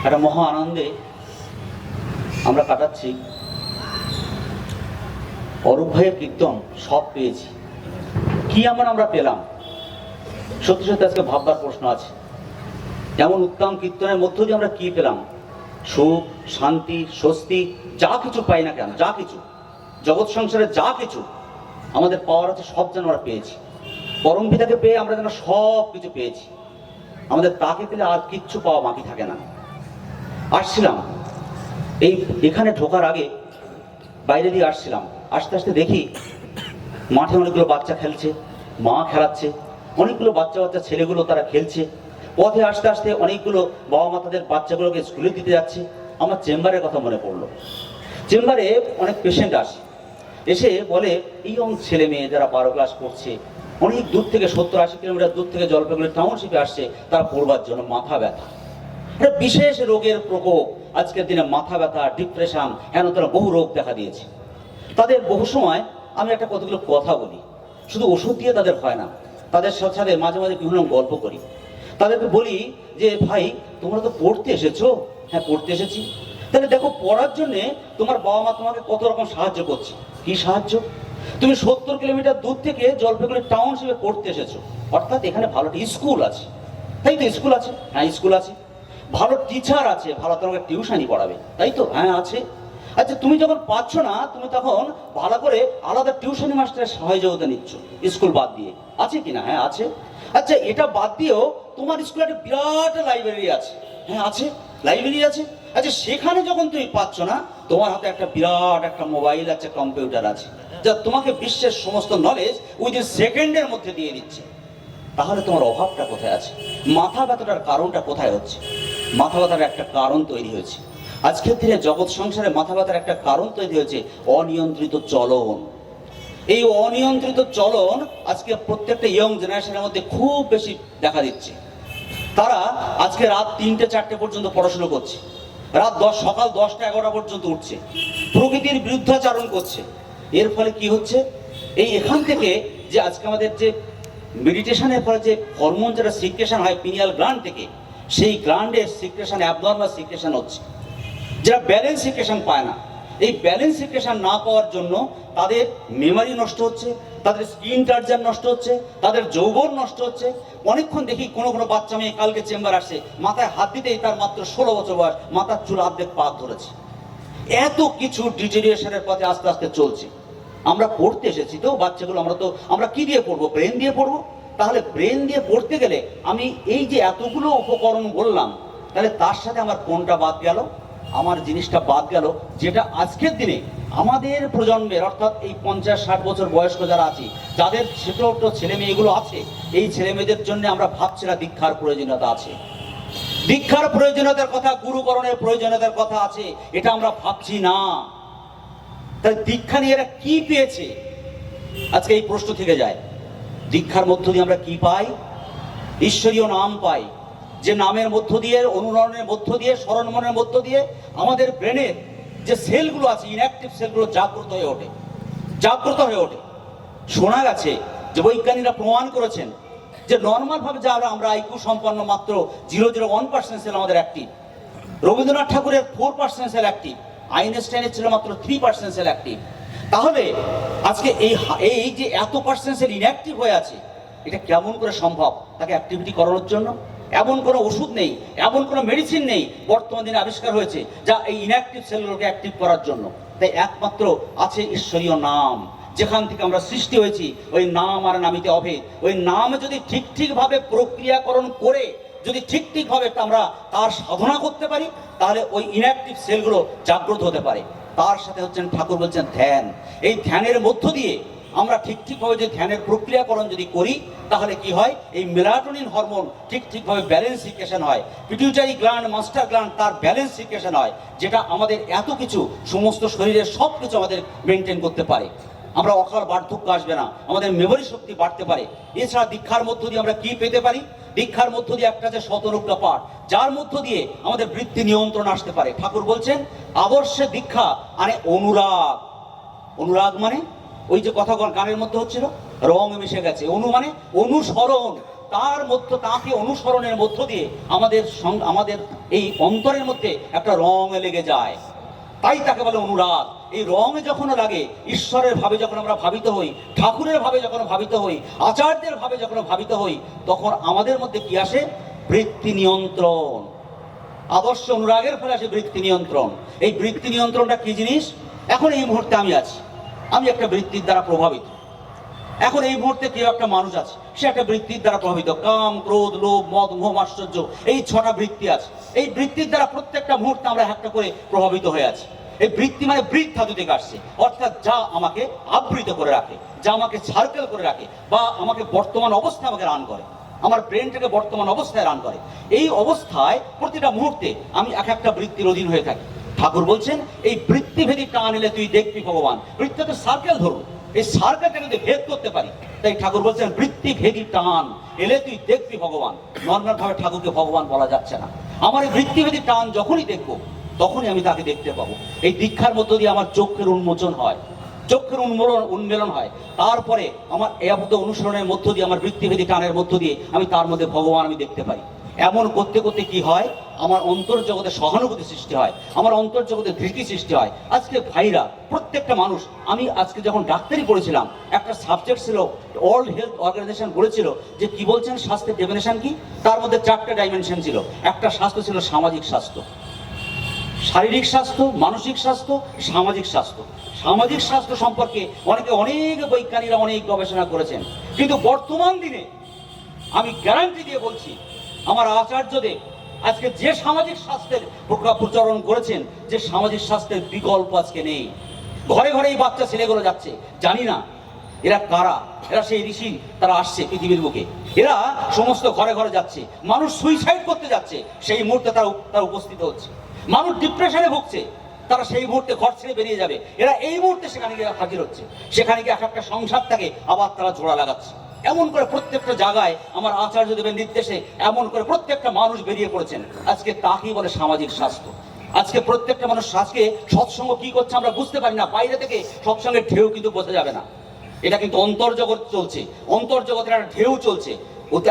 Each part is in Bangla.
একটা মহা আনন্দে আমরা কাটাচ্ছি। অরূপ ভাইয়ের কীর্তন সব পেয়েছি, কি আমরা পেলাম? সত্যি সত্যি আজকে ভাববার প্রশ্ন আছে। এমন উত্তম কীর্তনের মধ্য দিয়ে আমরা কি পেলাম? সুখ, শান্তি, স্বস্তি, যা কিছু পাই না কেন, যা কিছু জগৎ সংসারে যা কিছু আমাদের পাওয়ার আছে সব যেন আমরা পেয়েছি। পরম পিতাকে পেয়ে আমরা যেন সব কিছু পেয়েছি। আমাদের তাকে পেলে আর কিচ্ছু পাওয়া বাকি থাকে না। আসছিলাম এখানে ঢোকার আগে বাইরে দিয়ে আসছিলাম, আস্তে আস্তে দেখি মাঠে অনেকগুলো বাচ্চা খেলছে, মা খেলাচ্ছে, অনেকগুলো বাচ্চা ছেলেগুলো তারা খেলছে। পথে আসতে আসতে অনেকগুলো বাবা মা তাদের বাচ্চাগুলোকে স্কুলে দিতে যাচ্ছে। আমার চেম্বারের কথা মনে পড়লো। চেম্বারে অনেক পেশেন্ট আসে, এসে বলে এই ছেলে মেয়ে যারা 12 ক্লাস পড়ছে, অনেক দূর থেকে 70-80 কিলোমিটার দূর থেকে জলপাইগুড়ি টাউনশিপে আসছে তারা পড়বার জন্য। মাথা ব্যথা, একটা বিশেষ রোগের প্রকোপ আজকের দিনে, মাথা ব্যথা, ডিপ্রেশন, হেন তারা বহু রোগ দেখা দিয়েছে তাদের। বহু সময় আমি একটা কতগুলো কথা বলি, শুধু ওষুধ দিয়ে তাদের হয় না, তাদের সাথে মাঝে মাঝে বিভিন্ন গল্প করি। তাদেরকে বলি যে ভাই তোমরা তো পড়তে এসেছো। হ্যাঁ পড়তে এসেছি। তাহলে দেখো পড়ার জন্যে তোমার বাবা মা তোমাকে কত রকম সাহায্য করছে। কি সাহায্য? তুমি 70 কিলোমিটার দূর থেকে জলপাইগুড়ি টাউনশিপে পড়তে এসেছো, অর্থাৎ এখানে ভালো স্কুল আছে। তাই তো? স্কুল আছে, হ্যাঁ স্কুল আছে। ভালো টিচার আছে, ভালো তোমাকে টিউশনই পড়াবে, তাই তো? হ্যাঁ আছে। আচ্ছা তুমি যখন পাচ্ছ না, তুমি তখন ভালো করে আলাদা টিউশনি মাস্টারের সহযোগিতা নিচ্ছ স্কুল বাদ দিয়ে, আছে কিনা? হ্যাঁ আছে। আচ্ছা এটা বাদ দিয়েও তোমার স্কুলে একটা বিরাট লাইব্রেরি আছে। হ্যাঁ আছে, লাইব্রেরি আছে। আচ্ছা সেখানে যখন তুমি পাচ্ছ না, তোমার হাতে একটা বিরাট একটা মোবাইল আছে, কম্পিউটার আছে, যা তোমাকে বিশ্বের সমস্ত নলেজ উইদিন সেকেন্ডের মধ্যে দিয়ে দিচ্ছে। তাহলে তোমার অভাবটা কোথায় আছে? মাথা ব্যথাটার কারণটা কোথায় হচ্ছে? মাথা ব্যথার একটা কারণ তৈরি হয়েছে আজকের দিনে জগৎ সংসারে। মাথা ব্যথার একটা কারণ তৈরি হয়েছে অনিয়ন্ত্রিত চলন। এই অনিয়ন্ত্রিত চলন আজকে প্রত্যেকটা ইয়ং জেনারেশনের মধ্যে খুব বেশি দেখা দিচ্ছে। তারা আজকে রাত 3টে-4টে পর্যন্ত পড়াশোনা করছে, সকাল 10টা-11টা পর্যন্ত উঠছে, প্রকৃতির বিরুদ্ধাচারণ করছে। এর ফলে কি হচ্ছে? এখান থেকে যে আজকে আমাদের যে মেডিটেশনের ফলে যে হরমোন যেটা সিক্রেশন হয় পিনিয়াল গ্ল্যান্ড থেকে, সেই গ্ল্যান্ডের সিক্রেশন অ্যাবনর্মাল সিক্রেশন হচ্ছে, যারা ব্যালেন্স সিক্রেশন পায় না। এই ব্যালেন্স সিক্রেশন না পাওয়ার জন্য তাদের মেমোরি নষ্ট হচ্ছে, তাদের স্কিন টার্জার নষ্ট হচ্ছে, তাদের যৌবন নষ্ট হচ্ছে। অনেকক্ষণ দেখি কোনো বাচ্চা মেয়ে কালকে চেম্বার আসে, মাথায় হাত দিতেই তার মাত্র 16 বছর বয়স, মাথার চুল অর্ধেক পাক ধরেছে। এত কিছু ডিটেরিয়েশনের পথে আস্তে আস্তে চলছে। আমরা পড়তে এসেছি তো বাচ্চাগুলো, আমরা কি দিয়ে পড়বো? ব্রেন দিয়ে পড়বো। তাহলে ব্রেন দিয়ে পড়তে গেলে আমি এই যে এতগুলো উপকরণ বললাম, তাহলে তার সাথে আমার কোনটা বাদ গেল? আমার জিনিসটা বাদ গেল যেটা আজকের দিনে আমাদের প্রজন্মের, অর্থাৎ এই 50-60 বছর বয়স্ক যারা আছে, যাদের ছোট ছোট ছেলে মেয়েগুলো আছে, এই ছেলে মেয়েদের জন্য আমরা ভাবছি না দীক্ষার প্রয়োজনীয়তা আছে। দীক্ষার প্রয়োজনীয়তার কথা, গুরুকরণের প্রয়োজনীয়তার কথা আছে, এটা আমরা ভাবছি না। তাই দীক্ষা নিয়ে এরা কি পেয়েছে? আজকে এই প্রশ্ন থেকে যায়। দীক্ষার মধ্য দিয়ে আমরা কি পাই? ঈশ্বরীয় নাম পাই, যে নামের মধ্য দিয়ে, অনুরণনের মধ্য দিয়ে, স্মরণ মনের মধ্য দিয়ে আমাদের ব্রেনের যে সেলগুলো আছে, ইনঅ্যাক্টিভ সেলগুলো জাগ্রত হয়ে ওঠে, জাগ্রত হয়ে ওঠে। শোনা গেছে যে বৈজ্ঞানিকরা প্রমাণ করেছেন যে নর্মাল ভাবে যা আমরা আইকিউ সম্পন্ন মাত্র 0.01% সেল আমাদের অ্যাক্টিভ। রবীন্দ্রনাথ ঠাকুরের 4% সেল অ্যাক্টিভ, আইনস্টাইনের ছিল মাত্র 3% সেল অ্যাক্টিভ। তাহলে আজকে এই যে এত পার্সেন্ট সেল ইনঅ্যাক্টিভ হয়ে আছে, এটা কেমন করে সম্ভব? তাকে অ্যাক্টিভিটি করানোর জন্য এমন কোনো ওষুধ নেই, এমন কোনো মেডিসিন নেই বর্তমান দিনে আবিষ্কার হয়েছে যা এই ইনঅ্যাক্টিভ সেলগুলোকে অ্যাক্টিভ করার জন্য। তাই একমাত্র আছে ঈশ্বরীয় নাম, যেখান থেকে আমরা সৃষ্টি হয়েছি। ওই নাম আর নামিতে অভেদ। ওই নাম যদি ঠিকভাবে প্রক্রিয়াকরণ করে, যদি ঠিকভাবে আমরা তার সাধনা করতে পারি, তাহলে ওই ইনঅ্যাক্টিভ সেলগুলো জাগ্রত হতে পারে। তার সাথে হচ্ছেন ঠাকুর বলছেন ধ্যান। এই ধ্যানের মধ্য দিয়ে আমরা ঠিকভাবে যে ধ্যানের প্রক্রিয়াকরণ যদি করি, তাহলে কি হয়? এই মেলাটোনিন হরমোন ঠিকভাবে ব্যালেন্স সিক্রেশন হয়, পিটিউটারি গ্ল্যান্ড, মাস্টার গ্ল্যান্ড তার ব্যালেন্স সিক্রেশন হয়, যেটা আমাদের এত কিছু সমস্ত শরীরের সব কিছু আমাদের মেনটেন করতে পারে। আমরা অকাল বার্ধক্য আসবে না, আমাদের মেমোরি শক্তি বাড়তে পারে। এছাড়া দীক্ষার মধ্য দিয়ে আমরা কি পেতে পারি? দীক্ষার মধ্য দিয়ে একটা যে শতরূপটা পাঠ, যার মধ্য দিয়ে আমাদের বৃত্তি নিয়ন্ত্রণ আসতে পারে। ঠাকুর বলছেন আদর্শে দীক্ষা মানে অনুরাগ। অনুরাগ মানে ওই যে কথা গানের মধ্যে হচ্ছিল, রং মিশে গেছে। অনু মানে অনুসরণ, তাকে অনুসরণের মধ্য দিয়ে আমাদের এই অন্তরের মধ্যে একটা রং লেগে যায়, তাই তাকে বলে অনুরাগ। এই রং যখন লাগে, ঈশ্বরের ভাবে যখন আমরা ভাবিত হই, ঠাকুরের ভাবে যখন ভাবিত হই, আচার্যের ভাবে যখন ভাবিত হই, তখন আমাদের মধ্যে কি আসে? বৃত্তি নিয়ন্ত্রণ। আদর্শ অনুরাগের ফলে আসে বৃত্তি নিয়ন্ত্রণ। এই বৃত্তি নিয়ন্ত্রণটা কি জিনিস? এখন এই মুহূর্তে আমি একটা বৃত্তির দ্বারা প্রভাবিত। এখন এই মুহূর্তে কেউ একটা মানুষ আছে, সে একটা বৃত্তির দ্বারা প্রভাবিত। কাম, ক্রোধ, লোভ, মদ, মোহ, আশ্চর্য, এই 6টা বৃত্তি আছে। এই বৃত্তির দ্বারা প্রত্যেকটা মুহূর্তে আমরা একটা করে প্রভাবিত হয়ে আছি। এই বৃত্তি মানে বৃত্ত ধাতু থেকে আসছে, অর্থাৎ যা আমাকে আবৃত করে রাখে, যা আমাকে সার্কেল করে রাখে, বা আমাকে বর্তমান অবস্থায় আমাকে রান করে, আমার ব্রেনটাকে বর্তমান অবস্থায় রান করে। এই অবস্থায় প্রতিটা মুহূর্তে আমি এক একটা বৃত্তির অধীন হয়ে থাকি। ঠাকুর বলছেন, এই বৃত্তিভেদী টান এলে তুই দেখবি ভগবান। বৃত্তিতে সার্কেল ধরুন, এই সার্কেলটা যদি ভেদ করতে পারি, তাই ঠাকুর বলছেন বৃত্তিভেদী টান এলে তুই দেখবি ভগবান। নর্মাল ভাবে ঠাকুরকে ভগবান বলা যাচ্ছে না। আমার এই বৃত্তিভেদী টান যখনই দেখবো, তখনই আমি তাকে দেখতে পাবো। এই দীক্ষার মধ্য দিয়ে আমার চক্ষের উন্মোচন হয়, চক্ষের উন্মেলন হয়। তারপরে আমার এই অনুসরণের মধ্য দিয়ে, আমার বৃত্তিভেদী টানের মধ্য দিয়ে আমি তার মধ্যে ভগবান আমি দেখতে পারি। এমন করতে করতে কি হয়? আমার অন্তর্জগতে সহানুভূতি সৃষ্টি হয়, আমার অন্তর্জগতে ধৃতি সৃষ্টি হয়। আজকে ভাইরা, প্রত্যেকটা মানুষ, আমি আজকে যখন ডাক্তারি পড়েছিলাম, একটা সাবজেক্ট ছিল, ওয়ার্ল্ড হেলথ অর্গানাইজেশন বলেছিল যে কি বলছেন স্বাস্থ্যের ডেফিনেশন কি? তার মধ্যে 4টে ডাইমেনশন ছিল। একটা স্বাস্থ্য ছিল সামাজিক স্বাস্থ্য, শারীরিক স্বাস্থ্য, মানসিক স্বাস্থ্য, সামাজিক স্বাস্থ্য। সামাজিক স্বাস্থ্য সম্পর্কে অনেক বৈজ্ঞানিকরা অনেক গবেষণা করেছেন, কিন্তু বর্তমান দিনে আমি গ্যারান্টি দিয়ে বলছি, আমার আচার্যদেব আজকে যে সামাজিক স্বাস্থ্যের প্রচলন করেছেন, যে সামাজিক স্বাস্থ্যের বিকল্প আজকে নেই। ঘরে ঘরে এই বাচ্চা ছেলেগুলো যাচ্ছে, জানি না এরা কারা, এরা সেই ঋষি, তারা আসছে পৃথিবীর বুকে, এরা সমস্ত ঘরে ঘরে যাচ্ছে। মানুষ সুইসাইড করতে যাচ্ছে, সেই মুহূর্তে তারা উপস্থিত হচ্ছে। মানুষ ডিপ্রেশনে ভুগছে, তারা সেই মুহূর্তে ঘর ছেড়ে বেরিয়ে যাবে। এরা এই মুহূর্তে সেখানে গিয়ে হাজির হচ্ছে, সেখানে গিয়ে একটা সংসারটাকে আবার তারা জোড়া লাগাচ্ছে। এমন করে প্রত্যেকটা জায়গায় আমার আচার্যদেবের নির্দেশে এমন করে প্রত্যেকটা মানুষ বেরিয়ে পড়েছেন। আজকে তাকেই বলে সামাজিক স্বাস্থ্য। আজকে প্রত্যেকটা মানুষ আজকে সৎসঙ্গ কি করছে আমরা বুঝতে পারি না। বাইরে থেকে সৎসঙ্গের ঢেউ কিন্তু বোঝা যাবে না, এটা কিন্তু অন্তর্জগৎ চলছে, অন্তর্জগতের একটা ঢেউ চলছে। ও তো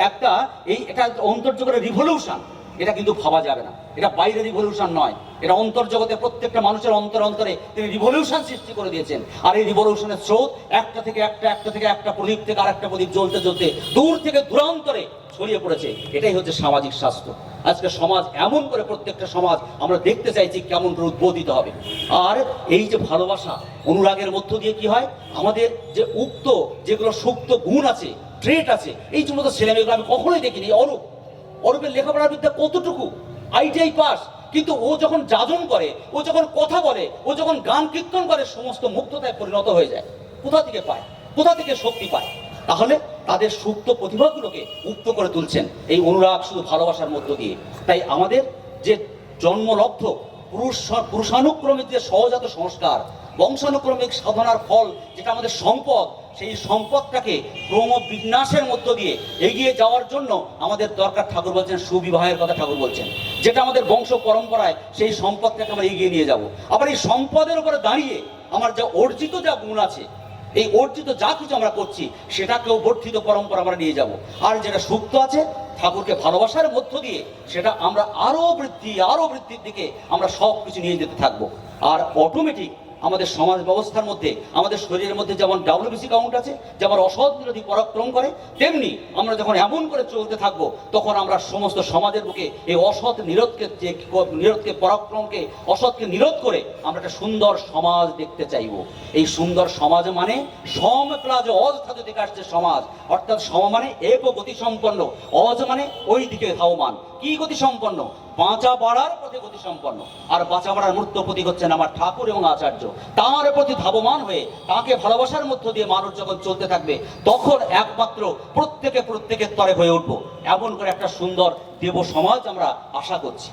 এটা অন্তর্জগতের রিভলিউশন, এটা কিন্তু ভাবা যাবে না। এটা বাইরে রিভলিউশন নয়, এটা অন্তর্জগতে প্রত্যেকটা মানুষের অন্তরে তিনি রিভলিউশন সৃষ্টি করে দিয়েছেন। আর এই রিভলিউশনের স্রোত একটা থেকে একটা প্রদীপ থেকে আর একটা প্রদীপ জ্বলতে জ্বলতে দূর থেকে দূরান্তরে ছড়িয়ে পড়েছে। এটাই হচ্ছে সামাজিক স্বাস্থ্য। আজকে সমাজ এমন করে, প্রত্যেকটা সমাজ আমরা দেখতে চাইছি কেমন করে উদ্বোধিত হবে। আর এই যে ভালোবাসা অনুরাগের মধ্য দিয়ে কি হয়, আমাদের যে যেগুলো সুপ্ত গুণ আছে, ট্রেট আছে, এই সমস্ত ছেলেমেয়েগুলো আমি কখনোই দেখিনি। অরূপের লেখাপড়ার বিদ্যা কতটুকু, আইটিআই পাস, কিন্তু ও যখন যাজন করে, ও যখন কথা বলে, ও যখন গান কীর্তন করে, সমস্ত মুগ্ধতায় পরিণত হয়ে যায়। কোথা থেকে পায়, কোথা থেকে শক্তি পায়? তাহলে তাদের সুপ্ত প্রতিভাগুলোকে উক্ত করে তুলছেন এই অনুরাগ, শুধু ভালোবাসার মধ্য দিয়ে। তাই আমাদের যে জন্মলব্ধ পুরুষানুক্রমিক যে সহজাত সংস্কার, বংশানুক্রমিক সাধনার ফল, যেটা আমাদের সম্পদ, সেই সম্পদটাকে ক্রমবিন্যাসের মধ্য দিয়ে এগিয়ে যাওয়ার জন্য আমাদের দরকার। ঠাকুর বলছেন সুবিবাহের কথা, ঠাকুর বলছেন যেটা আমাদের বংশ পরম্পরায়, সেই সম্পদটাকে আমরা এগিয়ে নিয়ে যাব। আবার এই সম্পদের উপরে দাঁড়িয়ে আমার যা অর্জিত যা গুণ আছে, এই অর্জিত যা কিছু আমরা করছি, সেটাকেও বর্ধিত পরম্পরা আমরা নিয়ে যাব। আর যেটা সুপ্ত আছে ঠাকুরকে ভালোবাসার মধ্য দিয়ে, সেটা আমরা আরো বৃদ্ধির দিকে আমরা সব কিছু নিয়ে যেতে থাকবো। আর অটোমেটিক আমাদের সমাজ ব্যবস্থার মধ্যে, আমাদের শরীরের মধ্যে যেমন WBC কাউন্ট আছে, যেমন অসৎ বিরোধী পরাক্রম করে, তেমনি আমরা যখন এমন করে চলতে থাকবো, তখন আমরা সমস্ত সমাজের বুকে এই অসৎ নিরোধকে পরাক্রমকে, অসৎকে নিরোধ করে আমরা একটা সুন্দর সমাজ দেখতে চাইবো। এই সুন্দর সমাজ মানে সম প্লাজ অজ ধাতু থেকে আসছে সমাজ, অর্থাৎ সম মানে এক গতি সম্পন্ন, অজ মানে ওই দিকে ধাবমান। কি গতি সম্পন্ন? বাঁচা বাড়ার পথে গতি সম্পন্ন। আর বাঁচা বাড়ার মূর্ত প্রতীক হচ্ছেন আমার ঠাকুর এবং আচার্য। তাঁর প্রতি ধাবমান হয়ে, তাকে ভালোবাসার মধ্য দিয়ে মানুষ যখন চলতে থাকবে, তখন একমাত্র প্রত্যেকের তরে হয়ে উঠবো। এমন করে একটা সুন্দর দেব সমাজ আমরা আশা করছি।